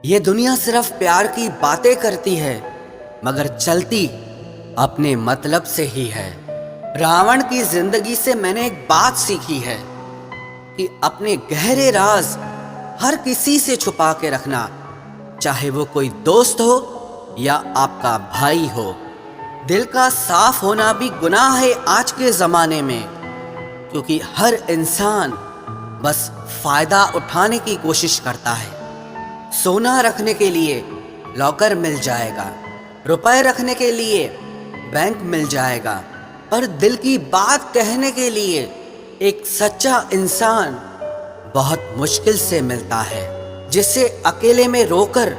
ये दुनिया सिर्फ प्यार की बातें करती है, मगर चलती अपने मतलब से ही है। रावण की जिंदगी से मैंने एक बात सीखी है कि अपने गहरे राज हर किसी से छुपा के रखना, चाहे वो कोई दोस्त हो या आपका भाई हो। दिल का साफ होना भी गुनाह है आज के ज़माने में, क्योंकि हर इंसान बस फायदा उठाने की कोशिश करता है। सोना रखने के लिए लॉकर मिल जाएगा, रुपए रखने के लिए बैंक मिल जाएगा, पर दिल की बात कहने के लिए एक सच्चा इंसान बहुत मुश्किल से मिलता है, जिसे अकेले में रोकर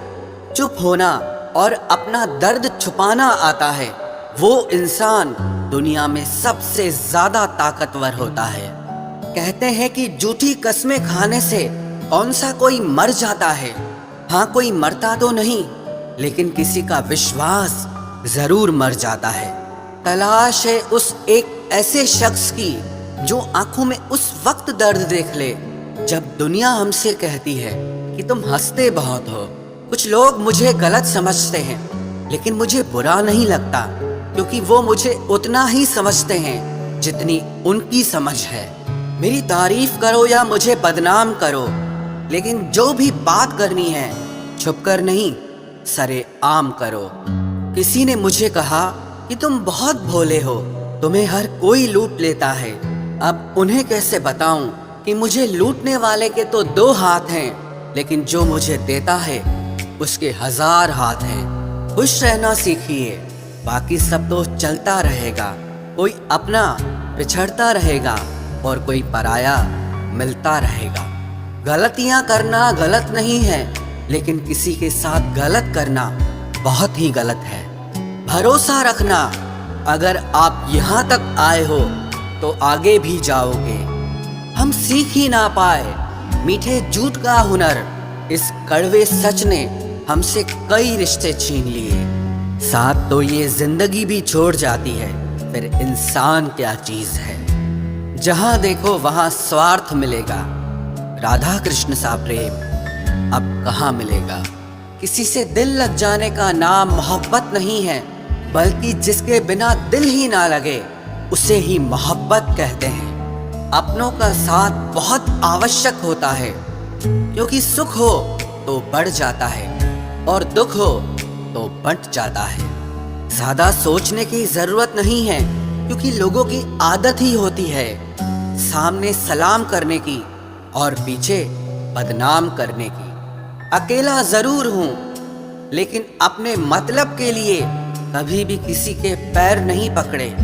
चुप होना और अपना दर्द छुपाना आता है। वो इंसान दुनिया में सबसे ज्यादा ताकतवर होता है। कहते हैं कि झूठी कस्में खाने से कौन सा कोई मर जाता है। हाँ, कोई मरता तो नहीं, लेकिन किसी का विश्वास जरूर मर जाता है। तलाश है उस एक ऐसे शख्स की जो आंखों में उस वक्त दर्द देख ले जब दुनिया हमसे कहती है कि तुम हंसते बहुत हो। कुछ लोग मुझे गलत समझते हैं, लेकिन मुझे बुरा नहीं लगता, क्योंकि वो मुझे उतना ही समझते हैं जितनी उनकी समझ है। मेरी तारीफ करो या मुझे बदनाम करो, लेकिन जो भी बात करनी है छुपकर नहीं, सरे आम करो। किसी ने मुझे कहा कि तुम बहुत भोले हो, तुम्हें हर कोई लूट लेता है। अब उन्हें कैसे बताऊं कि मुझे लूटने वाले के तो 2 हाथ हैं, लेकिन जो मुझे देता है उसके 1000 हाथ हैं। खुश रहना सीखिए, बाकी सब तो चलता रहेगा। कोई अपना पिछड़ता रहेगा और कोई पराया मिलता रहेगा। गलतियां करना गलत नहीं है, लेकिन किसी के साथ गलत करना बहुत ही गलत है। भरोसा रखना, अगर आप यहाँ तक आए हो तो आगे भी जाओगे। हम सीख ही ना पाए मीठे झूठ का हुनर, इस कड़वे सच ने हमसे कई रिश्ते छीन लिए। साथ तो ये जिंदगी भी छोड़ जाती है, फिर इंसान क्या चीज है। जहां देखो वहां स्वार्थ मिलेगा, राधा कृष्ण सा प्रेम अब कहाँ मिलेगा। किसी से दिल लग जाने का नाम मोहब्बत नहीं है, बल्कि जिसके बिना दिल ही ना लगे उसे ही मोहब्बत कहते हैं। अपनों का साथ बहुत आवश्यक होता है, क्योंकि सुख हो तो बढ़ जाता है और दुख हो तो बंट जाता है। ज्यादा सोचने की जरूरत नहीं है, क्योंकि लोगों की आदत ही होती है सामने सलाम करने की और पीछे बदनाम करने की। अकेला जरूर हूं, लेकिन अपने मतलब के लिए कभी भी किसी के पैर नहीं पकड़े।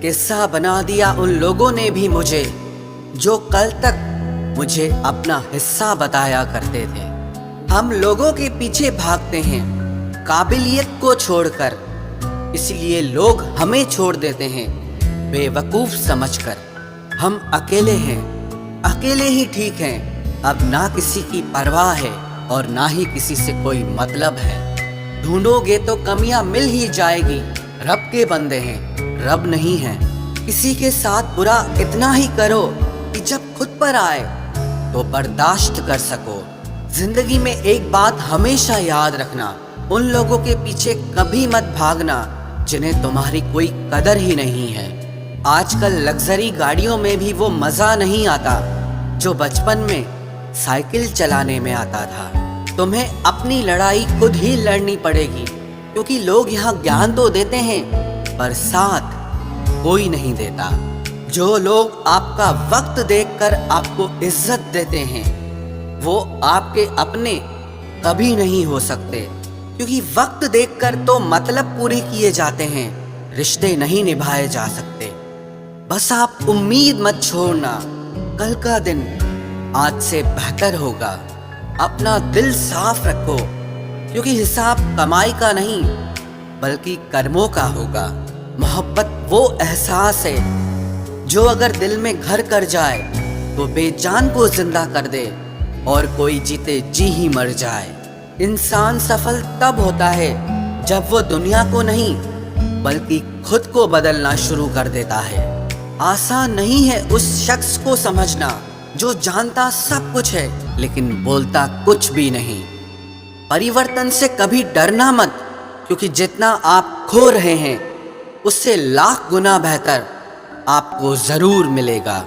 किस्सा बना दिया उन लोगों ने भी मुझे, जो कल तक मुझे अपना हिस्सा बताया करते थे। हम लोगों के पीछे भागते हैं काबिलियत को छोड़कर, इसलिए लोग हमें छोड़ देते हैं बेवकूफ समझकर। हम अकेले हैं, अकेले ही ठीक हैं। अब ना किसी की परवाह है और ना ही किसी से कोई मतलब है। ढूंढोगे तो कमियां मिल ही जाएगी। रब के बंदे हैं, रब नहीं है। किसी के साथ बुरा इतना ही करो कि जब खुद पर आए तो बर्दाश्त कर सको। जिंदगी में एक बात हमेशा याद रखना, उन लोगों के पीछे कभी मत भागना जिन्हें तुम्हारी कोई कदर ही नहीं है। आजकल लग्जरी गाड़ियों में भी वो मजा नहीं आता जो बचपन में साइकिल चलाने में आता था। तुम्हें अपनी लड़ाई खुद ही लड़नी पड़ेगी, क्योंकि लोग यहाँ ज्ञान तो देते हैं पर साथ कोई नहीं देता। जो लोग आपका वक्त देखकर आपको इज्जत देते हैं, वो आपके अपने कभी नहीं हो सकते, क्योंकि वक्त देखकर तो मतलब पूरे किए जाते हैं, रिश्ते नहीं निभाए जा सकते। बस आप उम्मीद मत छोड़ना, कल का दिन आज से बेहतर होगा। अपना दिल साफ रखो, क्योंकि हिसाब कमाई का नहीं बल्कि कर्मों का होगा। मोहब्बत वो एहसास है जो अगर दिल में घर कर जाए तो बेजान को जिंदा कर दे, और कोई जीते जी ही मर जाए। इंसान सफल तब होता है जब वो दुनिया को नहीं बल्कि खुद को बदलना शुरू कर देता है। आसान नहीं है उस शख्स को समझना जो जानता सब कुछ है लेकिन बोलता कुछ भी नहीं। परिवर्तन से कभी डरना मत, क्योंकि जितना आप खो रहे हैं उससे लाख गुना बेहतर आपको जरूर मिलेगा।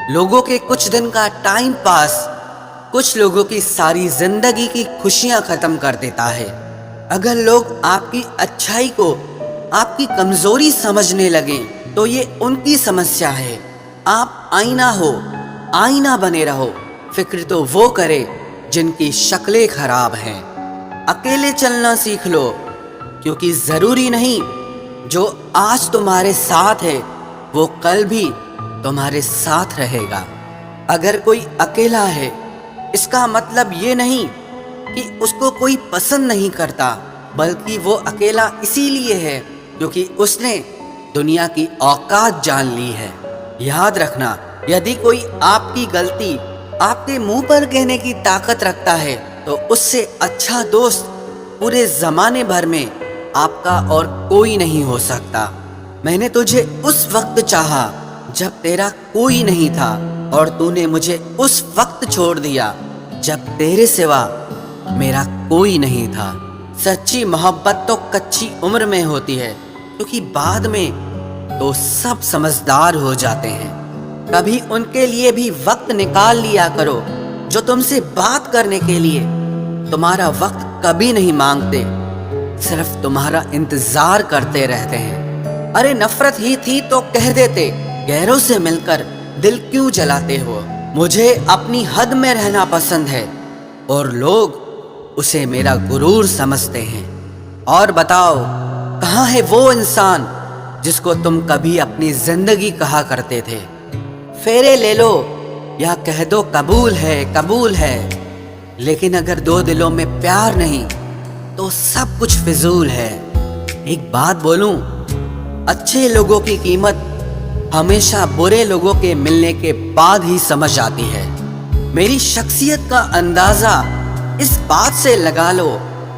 लोगों के कुछ दिन का टाइम पास कुछ लोगों की सारी जिंदगी की खुशियां खत्म कर देता है। अगर लोग आपकी अच्छाई को आपकी कमजोरी समझने लगे तो ये उनकी समस्या है। आप आईना हो, आईना बने रहो। फिक्र तो वो करे जिनकी शक्लें खराब हैं। अकेले चलना सीख लो, क्योंकि जरूरी नहीं जो आज तुम्हारे साथ है वो कल भी तुम्हारे साथ रहेगा। अगर कोई अकेला है इसका मतलब ये नहीं कि उसको कोई पसंद नहीं करता, बल्कि वो अकेला इसीलिए है क्योंकि उसने दुनिया की औकात जान ली है। याद रखना, यदि कोई आपकी गलती आपके मुंह पर कहने की ताकत रखता है तो उससे अच्छा दोस्त पूरे जमाने भर में आपका और कोई नहीं हो सकता। मैंने तुझे उस वक्त चाहा जब तेरा कोई नहीं था, और तूने मुझे उस वक्त छोड़ दिया जब तेरे सिवा मेरा कोई नहीं था। सच्ची मोहब्बत तो कच्ची उम्र में होती है, क्योंकि बाद में तो सब समझदार हो जाते हैं। कभी उनके लिए भी वक्त निकाल लिया करो जो तुमसे बात करने के लिए तुम्हारा वक्त कभी नहीं मांगते, सिर्फ तुम्हारा इंतजार करते रहते हैं। अरे नफरत ही थी तो कह देते, गैरों से मिलकर दिल क्यों जलाते हो। मुझे अपनी हद में रहना पसंद है और लोग उसे मेरा गुरूर समझते हैं। और बताओ, कहाँ है वो इंसान जिसको तुम कभी अपनी जिंदगी कहा करते थे? फेरे ले लो या कह दो कबूल है, कबूल है, लेकिन अगर दो दिलों में प्यार नहीं तो सब कुछ फिजूल है। एक बात बोलूं, अच्छे लोगों की कीमत हमेशा बुरे लोगों के मिलने के बाद ही समझ आती है। मेरी शख्सियत का अंदाजा इस बात से लगा लो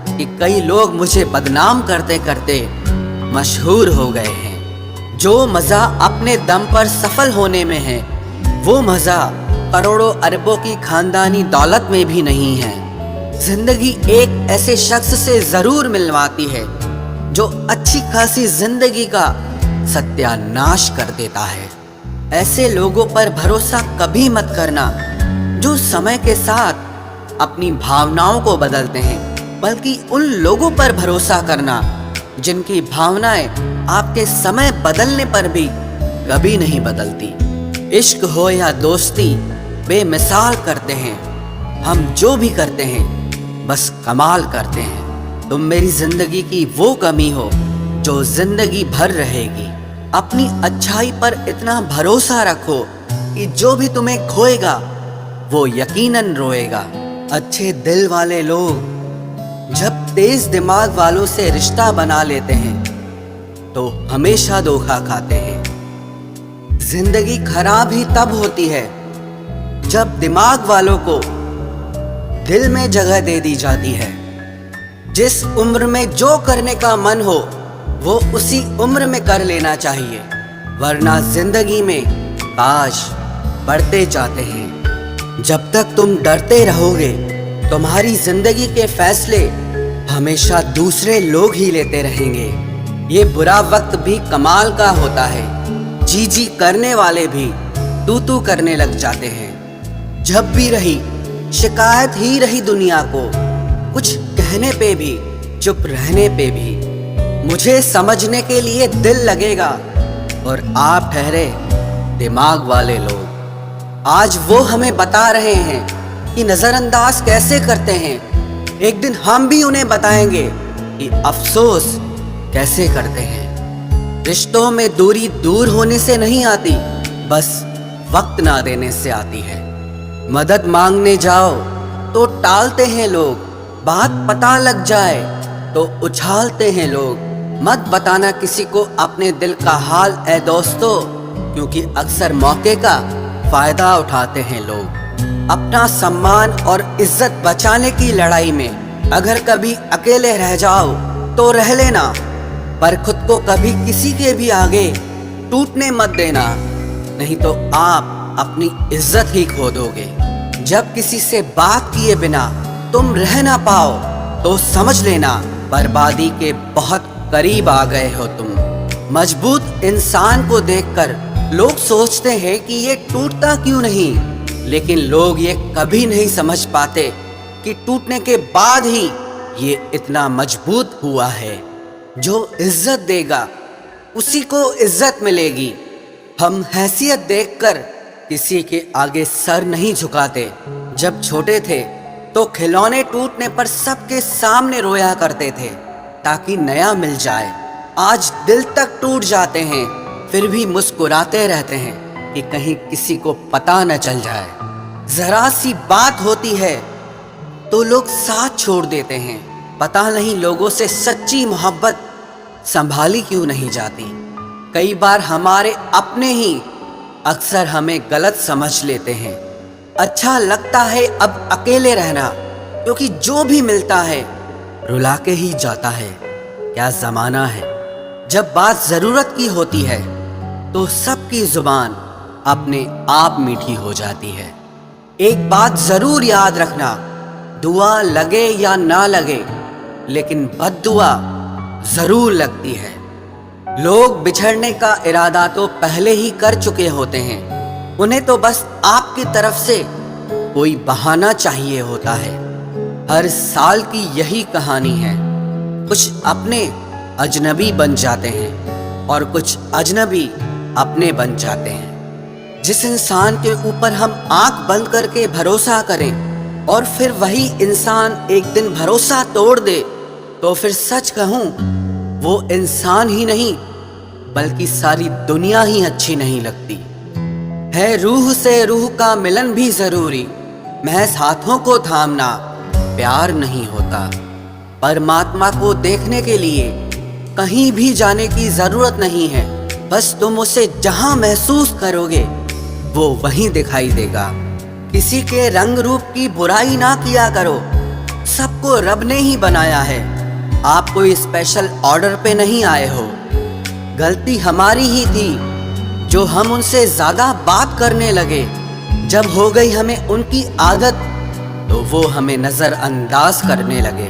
कि कई लोग मुझे बदनाम करते करते मशहूर हो गए हैं। जो मजा अपने दम पर सफल होने में है, वो मजा करोड़ों अरबों की खानदानी दौलत में भी नहीं है। जिंदगी एक ऐसे शख्स से जरूर मिलवाती है जो अच्छी खासी जिंदगी का सत्यानाश कर देता है। ऐसे लोगों पर भरोसा कभी मत करना जो समय के साथ अपनी भावनाओं को बदलते हैं, बल्कि उन लोगों पर भरोसा करना जिनकी भावनाएं आपके समय बदलने पर भी कभी नहीं बदलती। इश्क हो या दोस्ती, बेमिसाल करते हैं हम। जो भी करते हैं बस कमाल करते हैं। तुम मेरी जिंदगी की वो कमी हो जो जिंदगी भर रहेगी। अपनी अच्छाई पर इतना भरोसा रखो कि जो भी तुम्हें खोएगा वो यकीनन रोएगा। अच्छे दिल वाले लोग जब तेज दिमाग वालों से रिश्ता बना लेते हैं तो हमेशा धोखा खाते हैं। जिंदगी खराब ही तब होती है जब दिमाग वालों को दिल में जगह दे दी जाती है। जिस उम्र में जो करने का मन हो वो उसी उम्र में कर लेना चाहिए, वरना जिंदगी में काश बढ़ते जाते हैं। जब तक तुम डरते रहोगे तुम्हारी जिंदगी के फैसले हमेशा दूसरे लोग ही लेते रहेंगे। ये बुरा वक्त भी कमाल का होता है, जी जी करने वाले भी तू करने लग जाते हैं। जब भी रही शिकायत ही रही दुनिया को, कुछ कहने पे भी चुप रहने पे भी। मुझे समझने के लिए दिल लगेगा और आप ठहरे दिमाग वाले लोग। आज वो हमें बता रहे हैं कि नजरअंदाज कैसे करते हैं। एक दिन हम भी उन्हें बताएंगे कि अफसोस कैसे करते हैं। रिश्तों में दूरी दूर होने से नहीं आती, बस वक्त ना देने से आती है। मदद मांगने जाओ तो टालते हैं लोग, बात पता लग जाए तो उछालते हैं लोग। मत बताना किसी को अपने दिल का हाल ए दोस्तों, क्योंकि अक्सर मौके का फायदा उठाते हैं लोग। अपना सम्मान और इज्जत बचाने की लड़ाई में अगर कभी अकेले रह जाओ तो रह लेना, पर खुद को कभी किसी के भी आगे टूटने मत देना, नहीं तो आप अपनी इज्जत ही खो दोगे। जब किसी से बात किए बिना तुम रह ना पाओ तो समझ लेना बर्बादी के बहुत करीब आ गए हो तुम। मजबूत इंसान को देखकर लोग सोचते हैं कि ये टूटता क्यों नहीं, लेकिन लोग ये कभी नहीं समझ पाते कि टूटने के बाद ही ये इतना मजबूत हुआ है। जो इज्जत देगा उसी को इज्जत मिलेगी। हम हैसियत देखकर किसी के आगे सर नहीं झुकाते। जब छोटे थे तो खिलौने टूटने पर सबके सामने रोया करते थे ताकि नया मिल जाए। आज दिल तक टूट जाते हैं, फिर भी मुस्कुराते रहते हैं कि कहीं किसी को पता न चल जाए। जरा सी बात होती है तो लोग साथ छोड़ देते हैं। पता नहीं लोगों से सच्ची मोहब्बत संभाली क्यों नहीं जाती। कई बार हमारे अपने ही अक्सर हमें गलत समझ लेते हैं। अच्छा लगता है अब अकेले रहना, क्योंकि जो भी मिलता है रुला के ही जाता है। क्या जमाना है। जब बात जरूरत की होती है तो सबकी जुबान अपने आप मीठी हो जाती है। एक बात जरूर याद रखना, दुआ लगे या ना लगे, लेकिन बद्दुआ जरूर लगती है। लोग बिछड़ने का इरादा तो पहले ही कर चुके होते हैं, उन्हें तो बस आपकी तरफ से कोई बहाना चाहिए होता है। हर साल की यही कहानी है। कुछ अपने अजनबी बन जाते हैं और कुछ अजनबी अपने बन जाते हैं। जिस इंसान के ऊपर हम आंख बंद करके भरोसा करें और फिर वही इंसान एक दिन भरोसा तोड़ दे, तो फिर सच कहूं वो इंसान ही नहीं बल्कि सारी दुनिया ही अच्छी नहीं लगती है। रूह से रूह का मिलन भी जरूरी, महज हाथों को थामना प्यार नहीं होता। परमात्मा को देखने के लिए कहीं भी जाने की जरूरत नहीं है, बस तुम उसे जहां महसूस करोगे वो वहीं दिखाई देगा। किसी के रंग रूप की बुराई ना किया करो, सबको रब ने ही बनाया है। आप कोई स्पेशल ऑर्डर पे नहीं आए हो। गलती हमारी ही थी जो हम उनसे ज्यादा बात करने लगे। जब हो गई हमें उनकी आदत तो वो हमें नजरअंदाज करने लगे।